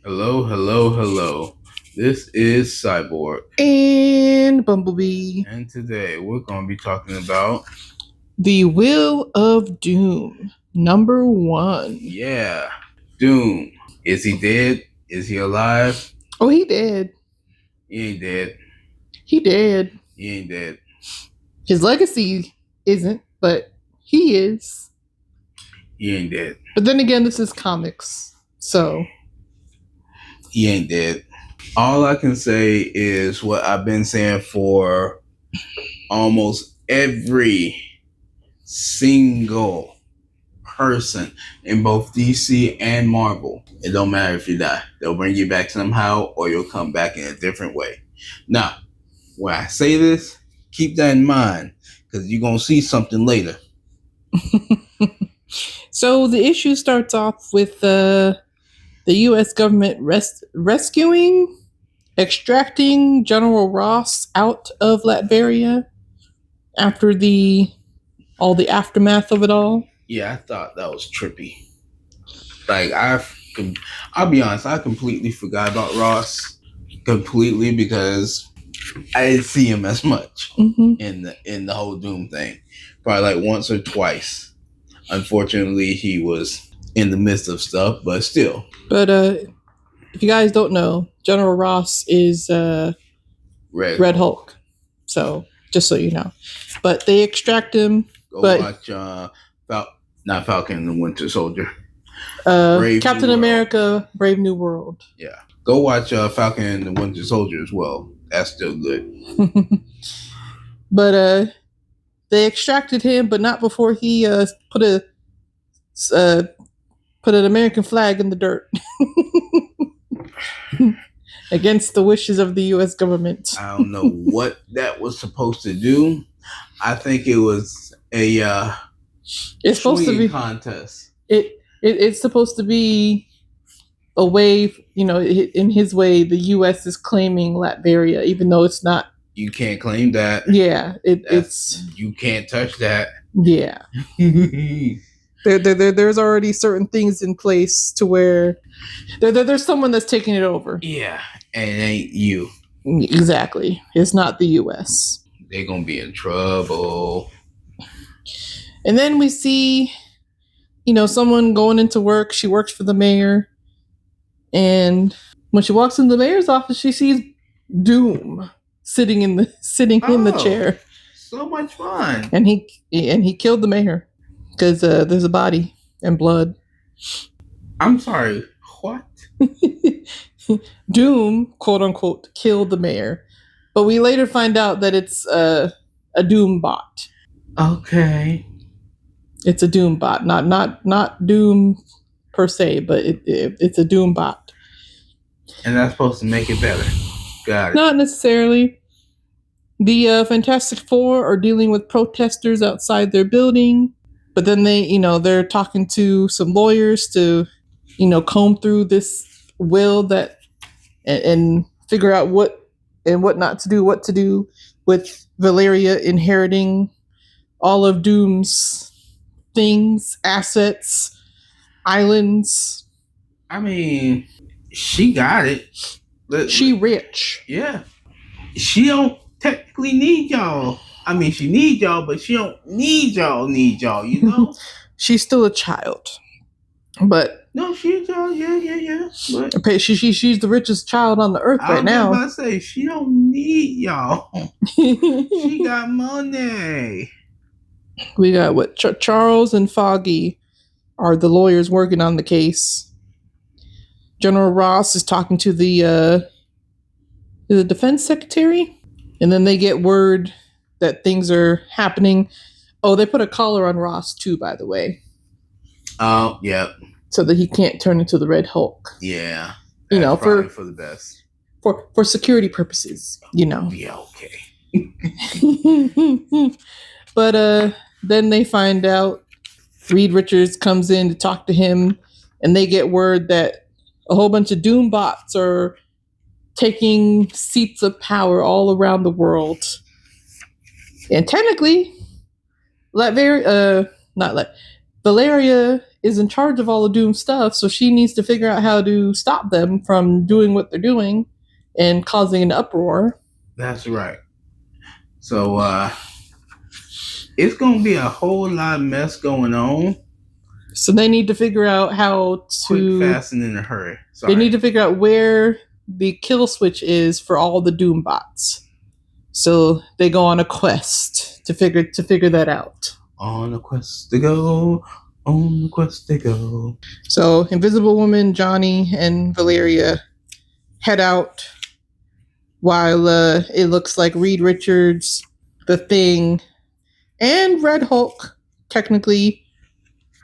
Hello, hello, hello. This is Cyborg. And Bumblebee. And today we're going to be talking about The Will of Doom, number 1. Yeah, Doom. Is he dead? Is he alive? Oh, he dead. He ain't dead. He dead. He ain't dead. His legacy isn't, but he is. He ain't dead. But then again, this is comics, so. He ain't dead. All I can say is what I've been saying for almost every single person in both DC and Marvel. It don't matter if you die. They'll bring you back somehow or you'll come back in a different way. Now, when I say this, keep that in mind because you're going to see something later. So the issue starts off with the U.S. government extracting General Ross out of Latveria after all the aftermath of it all. Yeah, I thought that was trippy. Like, I'll be honest, I completely forgot about Ross completely because I didn't see him as much in the whole Doom thing. Probably like once or twice. Unfortunately, he was in the midst of stuff, but still. But if you guys don't know, General Ross is Red Hulk. So just so you know, but they extract him. Go watch not Falcon and the Winter Soldier. Captain America, Brave New World. Yeah. Go watch Falcon and the Winter Soldier as well. That's still good. But they extracted him, but not before he put an American flag in the dirt against the wishes of the U.S. government. I don't know what that was supposed to do. I think it was a it's supposed to be contest. It's supposed to be a way, in his way, the U.S. is claiming Latveria, even though it's not. You can't claim that. Yeah, it's. You can't touch that. Yeah. There's already certain things in place to where there's someone that's taking it over. Yeah, and it ain't you. Exactly. It's not the U.S. They're going to be in trouble. And then we see, someone going into work. She works for the mayor. And when she walks into the mayor's office, she sees Doom sitting in the chair. So much fun. And he killed the mayor because there's a body and blood. I'm sorry. What? Doom, quote unquote, killed the mayor. But we later find out that it's a Doom bot. Okay. It's a Doom bot, not Doom per se, but it's a Doom bot. And that's supposed to make it better. Got it. Not necessarily. The Fantastic Four are dealing with protesters outside their building, but then they're talking to some lawyers to, comb through this will and figure out what not to do, what to do with Valeria inheriting all of Doom's things, assets, islands. I mean, she got it. She rich. Yeah. She don't technically need y'all. I mean, she needs y'all, but she don't need y'all, She's still a child. But no, she's y'all, yeah. But she's the richest child on the earth right now. I was about to say, she don't need y'all. She got money. We got Charles and Foggy are the lawyers working on the case. General Ross is talking to the defense secretary, and then they get word that things are happening. Oh, they put a collar on Ross too, by the way. Oh, yeah. So that he can't turn into the Red Hulk. Yeah. For the best. For security purposes, Yeah, okay. But then they find out Reed Richards comes in to talk to him, and they get word that a whole bunch of Doom bots are taking seats of power all around the world. And technically, Valeria Valeria is in charge of all the Doom stuff, so she needs to figure out how to stop them from doing what they're doing and causing an uproar. That's right. So it's gonna be a whole lot of mess going on. So they need to figure out how to... Quick, fast, and in a hurry. Sorry. They need to figure out where the kill switch is for all the Doom bots. So they go on a quest to figure that out. On a quest to go. On the quest to go. So Invisible Woman, Johnny, and Valeria head out while it looks like Reed Richards, The Thing, and Red Hulk technically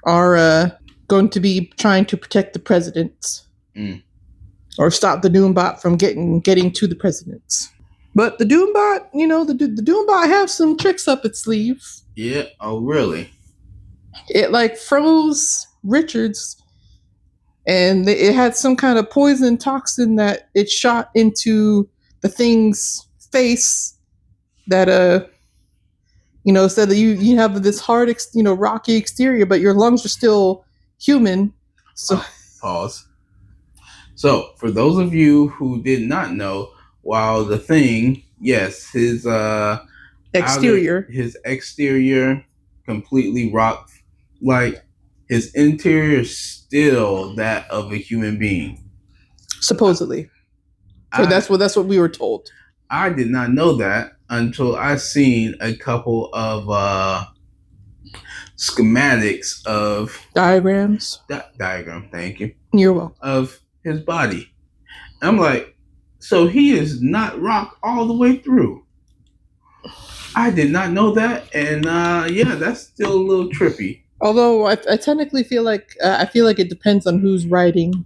are going to be trying to protect the presidents. Or stop the Doombot from getting to the presidents. But the Doombot, the Doombot have some tricks up its sleeve. Yeah. Oh, really? It froze Richards, and it had some kind of poison toxin that it shot into the Thing's face. That said that you have this hard, rocky exterior, but your lungs are still human. So pause. So, for those of you who did not know, while The Thing, yes, his exterior completely rocked, like his interior is still that of a human being. Supposedly. That's what we were told. I did not know that until I seen a couple of schematics of diagrams. Diagram, thank you. You're welcome. Of his body. I'm like, so he is not rock all the way through. I did not know that, and that's still a little trippy. Although I technically feel like it depends on who's writing,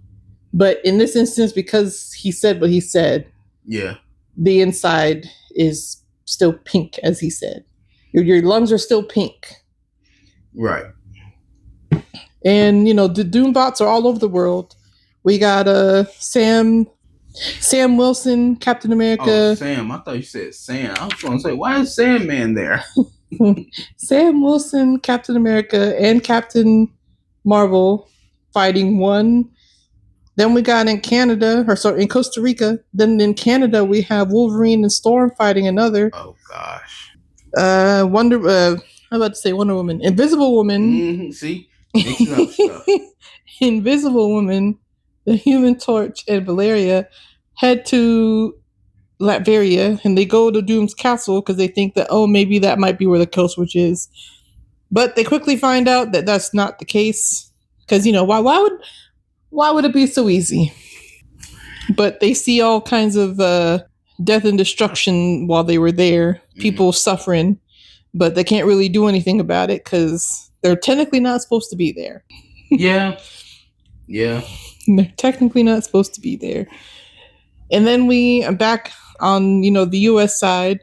but in this instance, because he said what he said, the inside is still pink, as he said. Your lungs are still pink, right? And the Doombots are all over the world. We got Sam Wilson, Captain America. Oh, Sam. I thought you said Sam. I was going to say, why is Sandman there? Sam Wilson, Captain America, and Captain Marvel fighting one. Then we got in Costa Rica. Then in Canada, we have Wolverine and Storm fighting another. Oh, gosh. I'm about to say Wonder Woman. Invisible Woman. Mm-hmm. See? Mixing up stuff. Invisible Woman, the Human Torch, and Valeria head to Latveria, and they go to Doom's castle because they think that, maybe that might be where the kill switch is. But they quickly find out that that's not the case. Because, why would it be so easy? But they see all kinds of death and destruction while they were there. People suffering. But they can't really do anything about it because they're technically not supposed to be there. Yeah. They're technically not supposed to be there. And then we are back on, the U.S. side.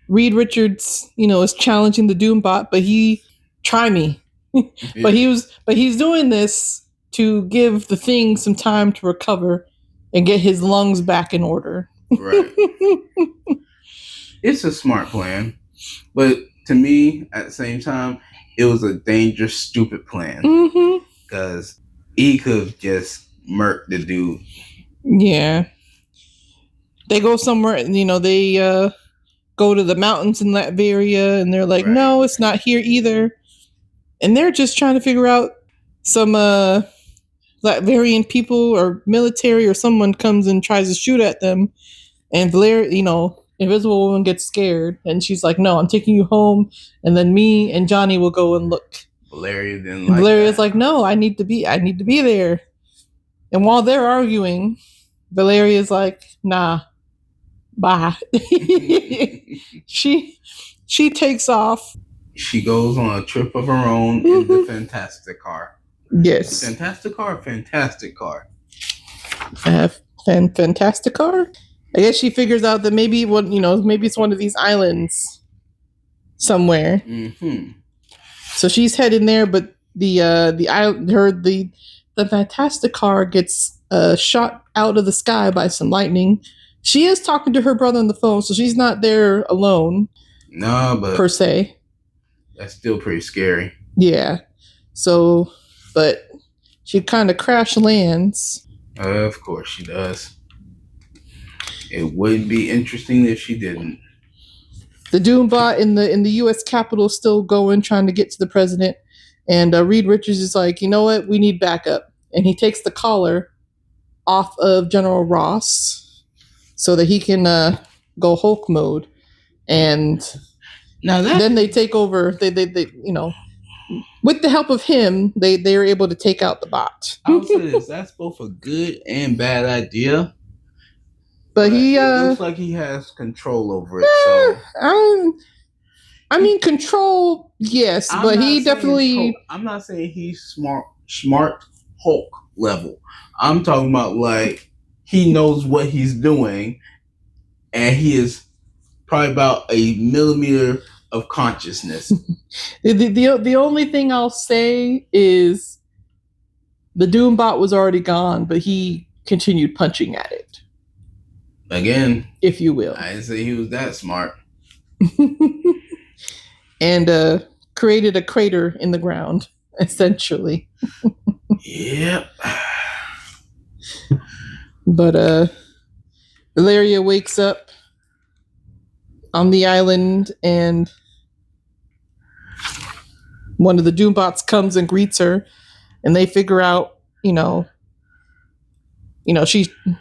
Reed Richards, is challenging the Doombot, but try me. But he's doing this to give the Thing some time to recover and get his lungs back in order. Right. It's a smart plan. But to me, at the same time, it was a dangerous, stupid plan. Because he could have just murked the dude. Yeah. They go somewhere, they go to the mountains in Latveria, and they're like, right. No, it's not here either. And they're just trying to figure out some Latverian people or military or someone comes and tries to shoot at them. And Valeria, Invisible Woman gets scared, and she's like, no, I'm taking you home, and then me and Johnny will go and look. Valeria's like, no, I need to be there. And while they're arguing, Valeria's like, nah, bye. She takes off. She goes on a trip of her own in the Fantastic Car. Yes. Fantastic Car? Fantastic Car. Fantastic Car? I guess she figures out that maybe it's one of these islands somewhere. So she's heading there, but the Fantastic Car gets shot out of the sky by some lightning. She is talking to her brother on the phone, so she's not there alone. No, but per se. That's still pretty scary. Yeah. So, but she kind of crash lands. Of course she does. It would be interesting if she didn't. The Doombot in the U.S. Capitol is still going, trying to get to the president. And Reed Richards is like, you know what? We need backup. And he takes the collar off of General Ross so that he can go Hulk mode. And then they take over. They with the help of him, they are able to take out the bot. I'll say this: that's both a good and bad idea. But he it looks like he has control over it. So I mean, control, yes, but he definitely. I'm not saying he's smart Hulk level. I'm talking about like he knows what he's doing, and he is probably about a millimeter of consciousness. The only thing I'll say is the Doombot was already gone, but he continued punching at it. Again, if you will. I didn't say he was that smart. And created a crater in the ground, essentially. Yep. But Valeria wakes up on the island, and one of the Doombots comes and greets her, and they figure out,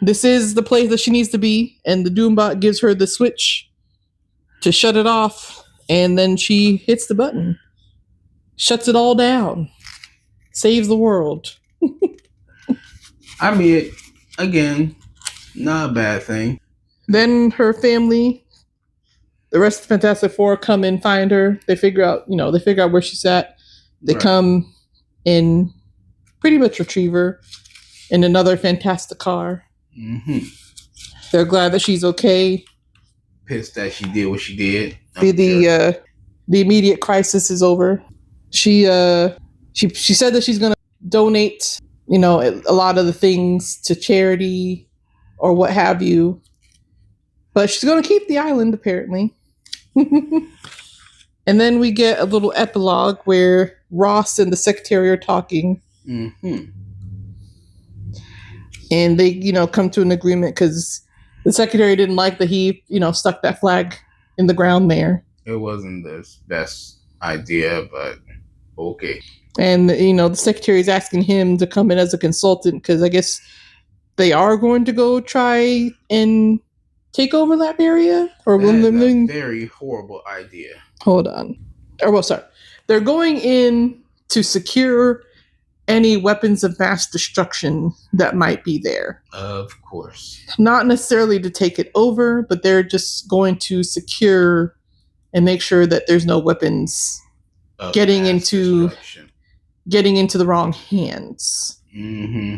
this is the place that she needs to be, and the Doombot gives her the switch to shut it off, and then she hits the button, shuts it all down, saves the world. I mean, again, not a bad thing. Then her family, the rest of the Fantastic Four, come and find her. They figure out where she's at. They come and pretty much retrieve her in another Fantastic car. Mm-hmm. They're glad that she's okay. Pissed that she did what she did. The immediate crisis is over. She said that she's gonna donate, a lot of the things to charity or what have you, but she's gonna keep the island apparently. And then we get a little epilogue where Ross and the Secretary are talking. Mm-hmm. And they, come to an agreement because the Secretary didn't like that he, stuck that flag in the ground there. It wasn't the best idea, but okay. And, the Secretary is asking him to come in as a consultant because I guess they are going to go try and take over Latveria. Or that is a very horrible idea. Hold on. They're going in to secure any weapons of mass destruction that might be there. Of course. Not necessarily to take it over, but they're just going to secure and make sure that there's no weapons getting into the wrong hands. Mm-hmm.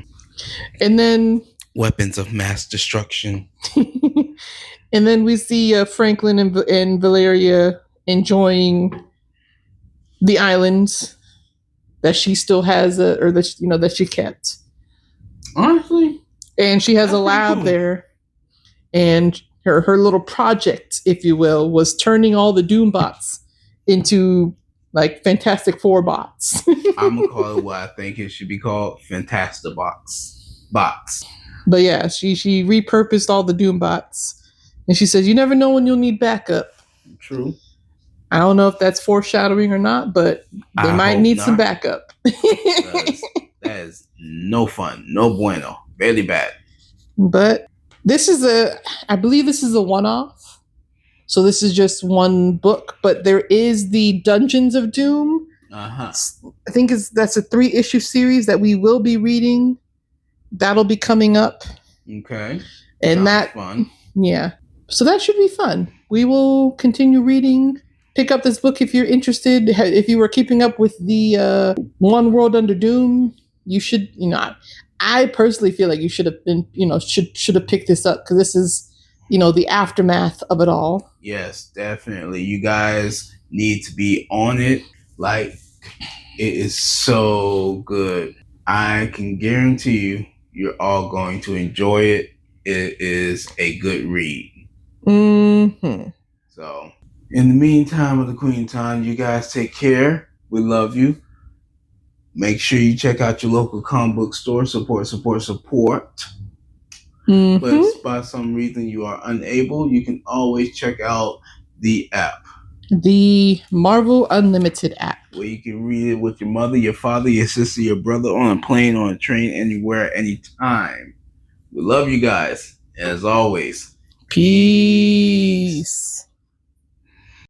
And then weapons of mass destruction. And then we see Franklin and Valeria enjoying the island that she still has, or that she kept. Honestly, and she has a lab there, and her little project, if you will, was turning all the Doombots into like Fantastic Four bots. I'm gonna call it what I think it should be called: Fantastibots. Bots. But yeah, she repurposed all the Doombots, and she says, "You never know when you'll need backup." True. I don't know if that's foreshadowing or not, but they might need some backup. That is no fun, no bueno, very bad. But I believe this is a one-off. So this is just one book, but there is the Dungeons of Doom. Uh-huh. I think that's a 3-issue series that we will be reading. That'll be coming up. Okay. And that's fun. Yeah. So that should be fun. We will continue reading. Pick up this book if you're interested. If you were keeping up with the One World Under Doom, you should, I personally feel like you should have been, should have picked this up because this is, the aftermath of it all. Yes, definitely. You guys need to be on it. Like, it is so good. I can guarantee you're all going to enjoy it. It is a good read. Mm-hmm. So, in the meantime of the Queen Time, you guys take care. We love you. Make sure you check out your local comic book store. Support. Mm-hmm. But if by some reason you are unable, you can always check out the app. The Marvel Unlimited app. Where you can read it with your mother, your father, your sister, your brother, on a plane, on a train, anywhere, anytime. We love you guys. As always, Peace.